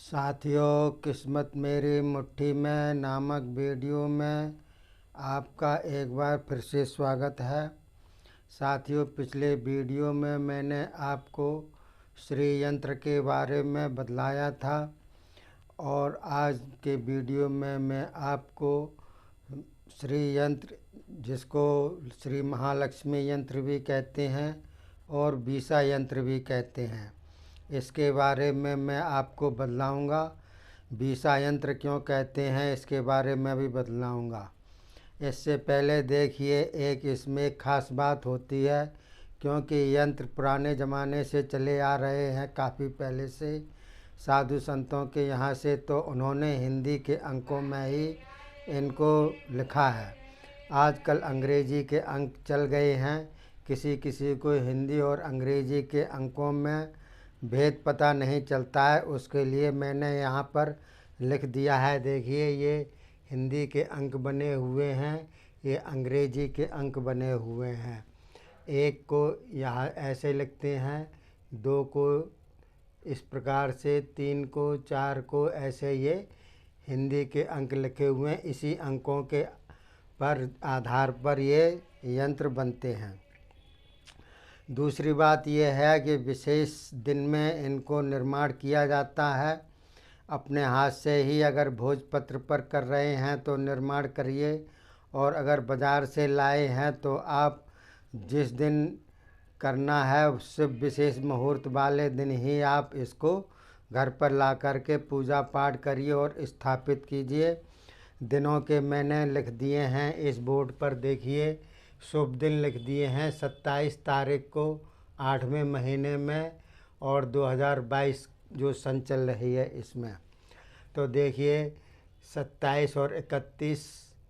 साथियों, किस्मत मेरी मुट्ठी में नामक वीडियो में आपका एक बार फिर से स्वागत है। साथियों, पिछले वीडियो में मैंने आपको श्री यंत्र के बारे में बतलाया था और आज के वीडियो में मैं आपको श्री यंत्र, जिसको श्री महालक्ष्मी यंत्र भी कहते हैं और बीसा यंत्र भी कहते हैं, इसके बारे में मैं आपको बतलाऊंगा। बीसा यंत्र क्यों कहते हैं इसके बारे में भी बतलाऊंगा। इससे पहले देखिए, एक इसमें ख़ास बात होती है, क्योंकि यंत्र पुराने ज़माने से चले आ रहे हैं, काफ़ी पहले से साधु संतों के यहाँ से, तो उन्होंने हिंदी के अंकों में ही इनको लिखा है। आजकल अंग्रेजी के अंक चल गए हैं, किसी किसी को हिंदी और अंग्रेजी के अंकों में भेद पता नहीं चलता है, उसके लिए मैंने यहाँ पर लिख दिया है। देखिए, ये हिंदी के अंक बने हुए हैं, ये अंग्रेजी के अंक बने हुए हैं। एक को यहाँ ऐसे लिखते हैं, दो को इस प्रकार से, तीन को, चार को, ऐसे ये हिंदी के अंक लिखे हुए हैं। इसी अंकों के पर आधार पर ये यंत्र बनते हैं। दूसरी बात यह है कि विशेष दिन में इनको निर्माण किया जाता है अपने हाथ से ही। अगर भोजपत्र पर कर रहे हैं तो निर्माण करिए, और अगर बाज़ार से लाए हैं तो आप जिस दिन करना है उससे विशेष मुहूर्त वाले दिन ही आप इसको घर पर ला कर के पूजा पाठ करिए और स्थापित कीजिए। दिनों के मैंने लिख दिए हैं इस बोर्ड पर, देखिए शुभ दिन लिख दिए हैं 27 तारीख को 8वें महीने में और 2022 जो सन चल रही है इसमें। तो देखिए 27 और 31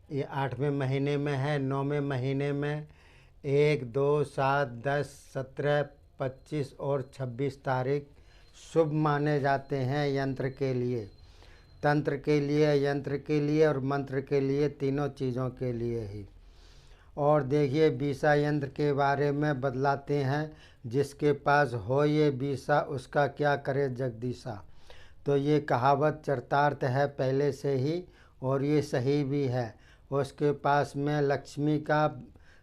ये 8वें महीने में है। 9वें महीने में 1, 2, 7, 10, 17, 25 और 26 तारीख शुभ माने जाते हैं यंत्र के लिए, तंत्र के लिए, यंत्र के लिए और मंत्र के लिए, तीनों चीज़ों के लिए ही। और देखिए, बीसा यंत्र के बारे में बतलाते हैं, जिसके पास हो ये बीसा उसका क्या करे जगदीशा। तो ये कहावत चरितार्थ है पहले से ही, और ये सही भी है। उसके पास में लक्ष्मी का,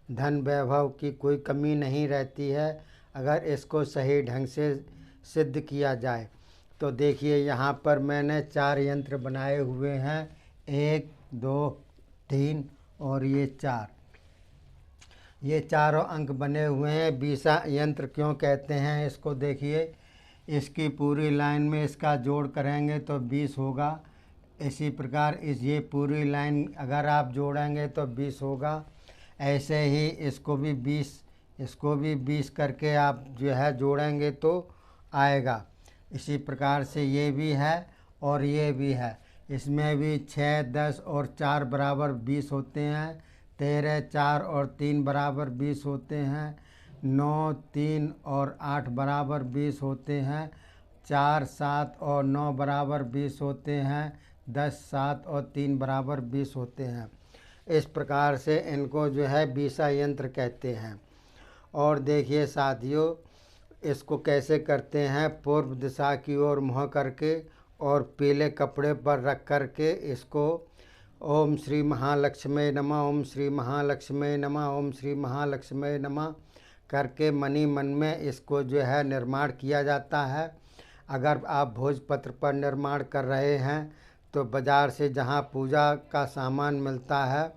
धन वैभव की कोई कमी नहीं रहती है, अगर इसको सही ढंग से सिद्ध किया जाए। तो देखिए, यहाँ पर मैंने 4 यंत्र बनाए हुए हैं, 1, 2, 3 और ये 4। ये चारों अंक बने हुए हैं। बीसा यंत्र क्यों कहते हैं इसको देखिए, इसकी पूरी लाइन में इसका जोड़ करेंगे तो 20 होगा। इसी प्रकार ये पूरी लाइन अगर आप जोड़ेंगे तो 20 होगा। ऐसे ही इसको भी 20 करके आप जो है जोड़ेंगे तो आएगा। इसी प्रकार से ये भी है और ये भी है। इसमें भी 6, 10 और 4 बराबर 20 होते हैं। 13, 4 और 3 बराबर 20 होते हैं। 9, 3 और 8 बराबर 20 होते हैं। 4, 7 और 9 बराबर 20 होते हैं। 10, 7 और 3 बराबर 20 होते हैं। इस प्रकार से इनको जो है बीसा यंत्र कहते हैं। और देखिए साथियों, इसको कैसे करते हैं, पूर्व दिशा की ओर मुँह करके और पीले कपड़े पर रख कर के इसको ओम श्री महालक्ष्मी नमः, ओम श्री महालक्ष्मी नमः, ओम श्री महालक्ष्मी नमः करके मनी मन में इसको जो है निर्माण किया जाता है। अगर आप भोजपत्र पर निर्माण कर रहे हैं तो बाज़ार से जहाँ पूजा का सामान मिलता है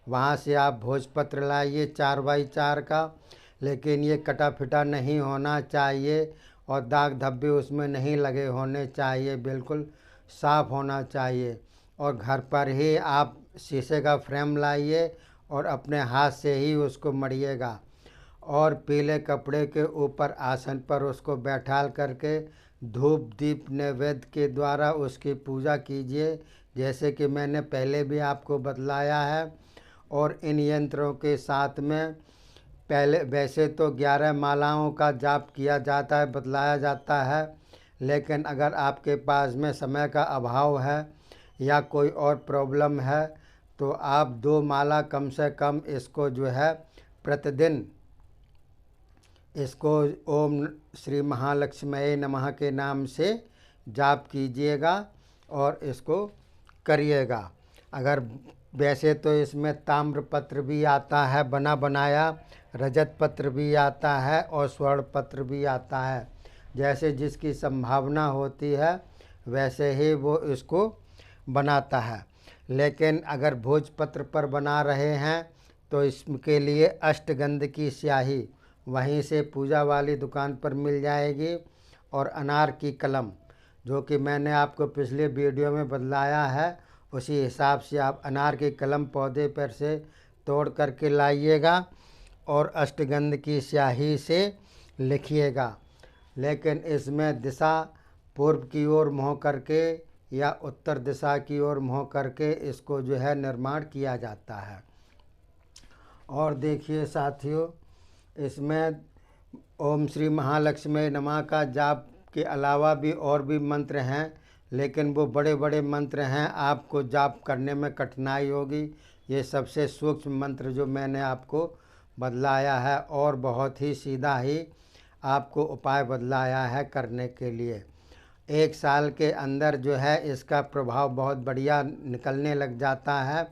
वहाँ से आप भोजपत्र लाइए 4x4 का, लेकिन ये कटा फिटा नहीं होना चाहिए और दाग धब्बे उसमें नहीं लगे होने चाहिए, बिल्कुल साफ़ होना चाहिए। और घर पर ही आप शीशे का फ्रेम लाइए और अपने हाथ से ही उसको मढ़िएगा और पीले कपड़े के ऊपर आसन पर उसको बैठाल करके धूप दीप नैवेद्य के द्वारा उसकी पूजा कीजिए, जैसे कि मैंने पहले भी आपको बतलाया है। और इन यंत्रों के साथ में पहले वैसे तो 11 मालाओं का जाप किया जाता है, बतलाया जाता है, लेकिन अगर आपके पास में समय का अभाव है या कोई और प्रॉब्लम है तो आप 2 माला कम से कम इसको जो है प्रतिदिन इसको ओम श्री महालक्ष्मी नमः के नाम से जाप कीजिएगा और इसको करिएगा। अगर वैसे तो इसमें ताम्र पत्र भी आता है बना बनाया, रजत पत्र भी आता है और स्वर्ण पत्र भी आता है। जैसे जिसकी संभावना होती है वैसे ही वो इसको बनाता है। लेकिन अगर भोजपत्र पर बना रहे हैं तो इसके लिए अष्टगंध की स्याही वहीं से पूजा वाली दुकान पर मिल जाएगी, और अनार की कलम जो कि मैंने आपको पिछले वीडियो में बतलाया है, उसी हिसाब से आप अनार की कलम पौधे पर से तोड़ करके लाइएगा और अष्टगंध की स्याही से लिखिएगा। लेकिन इसमें दिशा पूर्व की ओर मुँह करके या उत्तर दिशा की ओर मुँह करके इसको जो है निर्माण किया जाता है। और देखिए साथियों, इसमें ओम श्री महालक्ष्मी नमः का जाप के अलावा भी और भी मंत्र हैं, लेकिन वो बड़े बड़े मंत्र हैं, आपको जाप करने में कठिनाई होगी। ये सबसे सूक्ष्म मंत्र जो मैंने आपको बतलाया है और बहुत ही सीधा ही आपको उपाय बतलाया है करने के लिए। 1 साल के अंदर जो है इसका प्रभाव बहुत बढ़िया निकलने लग जाता है।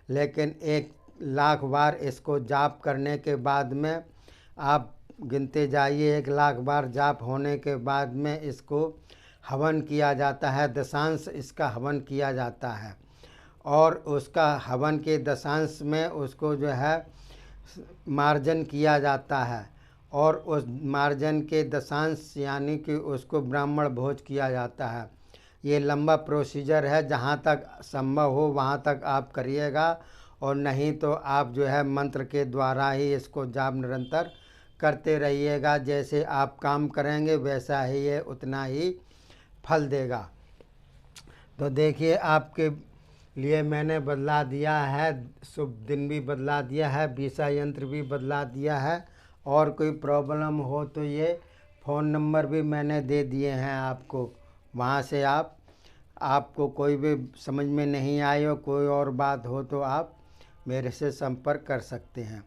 लेकिन 1 लाख बार इसको जाप करने के बाद में आप गिनते जाइए, 1 लाख बार जाप होने के बाद में इसको हवन किया जाता है, दशांश इसका हवन किया जाता है। और उसका हवन के दशांश में उसको जो है मार्जन किया जाता है, और उस मार्जन के दशांश यानी कि उसको ब्राह्मण भोज किया जाता है। ये लंबा प्रोसीजर है, जहाँ तक संभव हो वहाँ तक आप करिएगा, और नहीं तो आप जो है मंत्र के द्वारा ही इसको जाप निरंतर करते रहिएगा। जैसे आप काम करेंगे वैसा ही ये उतना ही फल देगा। तो देखिए आपके लिए मैंने बदला दिया है, शुभ दिन भी बदला दिया है, वीसा यंत्र भी बदला दिया है, और कोई प्रॉब्लम हो तो ये फ़ोन नंबर भी मैंने दे दिए हैं आपको। वहाँ से आपको कोई भी समझ में नहीं आए हो, कोई और बात हो तो आप मेरे से संपर्क कर सकते हैं।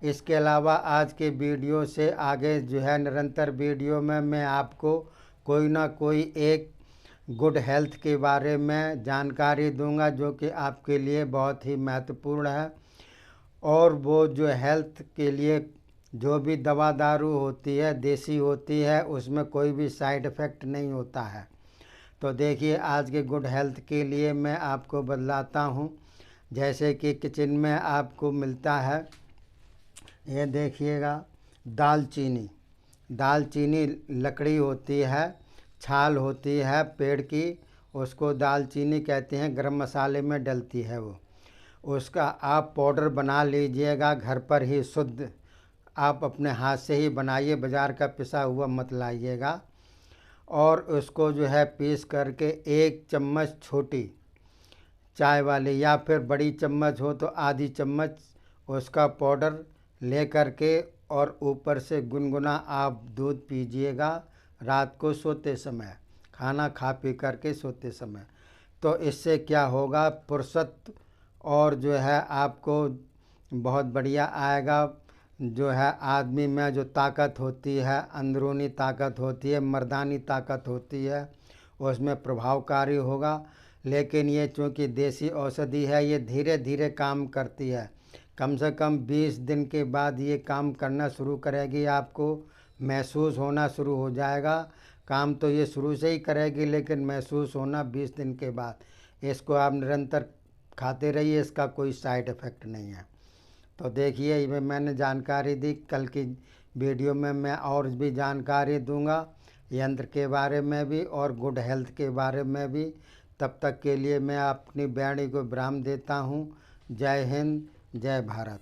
इसके अलावा आज के वीडियो से आगे जो है निरंतर वीडियो में मैं आपको कोई ना कोई एक गुड हेल्थ के बारे में जानकारी दूंगा, जो कि आपके लिए बहुत ही महत्वपूर्ण है। और वो जो हेल्थ के लिए जो भी दवा दारू होती है देसी होती है, उसमें कोई भी साइड इफ़ेक्ट नहीं होता है। तो देखिए आज के गुड हेल्थ के लिए मैं आपको बतलाता हूँ। जैसे कि किचन में आपको मिलता है, ये देखिएगा दालचीनी लकड़ी होती है, छाल होती है पेड़ की, उसको दालचीनी कहते हैं, गरम मसाले में डलती है वो। उसका आप पाउडर बना लीजिएगा घर पर ही, शुद्ध आप अपने हाथ से ही बनाइए, बाज़ार का पिसा हुआ मत लाइएगा। और उसको जो है पीस करके 1 चम्मच छोटी चाय वाली या फिर बड़ी चम्मच हो तो आधी चम्मच उसका पाउडर ले करके, और ऊपर से गुनगुना आप दूध पीजिएगा रात को सोते समय, खाना खा पी करके सोते समय। तो इससे क्या होगा, फुर्सत और जो है आपको बहुत बढ़िया आएगा। जो है आदमी में जो ताकत होती है, अंदरूनी ताकत होती है, मर्दानी ताकत होती है, उसमें प्रभावकारी होगा। लेकिन ये चूँकि देसी औषधि है, ये धीरे धीरे काम करती है। कम से कम 20 दिन के बाद ये काम करना शुरू करेगी, आपको महसूस होना शुरू हो जाएगा। काम तो ये शुरू से ही करेगी, लेकिन महसूस होना 20 दिन के बाद। इसको आप निरंतर खाते रहिए, इसका कोई साइड इफ़ेक्ट नहीं है। तो देखिए ये मैंने जानकारी दी, कल की वीडियो में मैं और भी जानकारी दूंगा यंत्र के बारे में भी और गुड हेल्थ के बारे में भी। तब तक के लिए मैं अपनी वाणी को विराम देता हूँ। जय हिंद, जय भारत।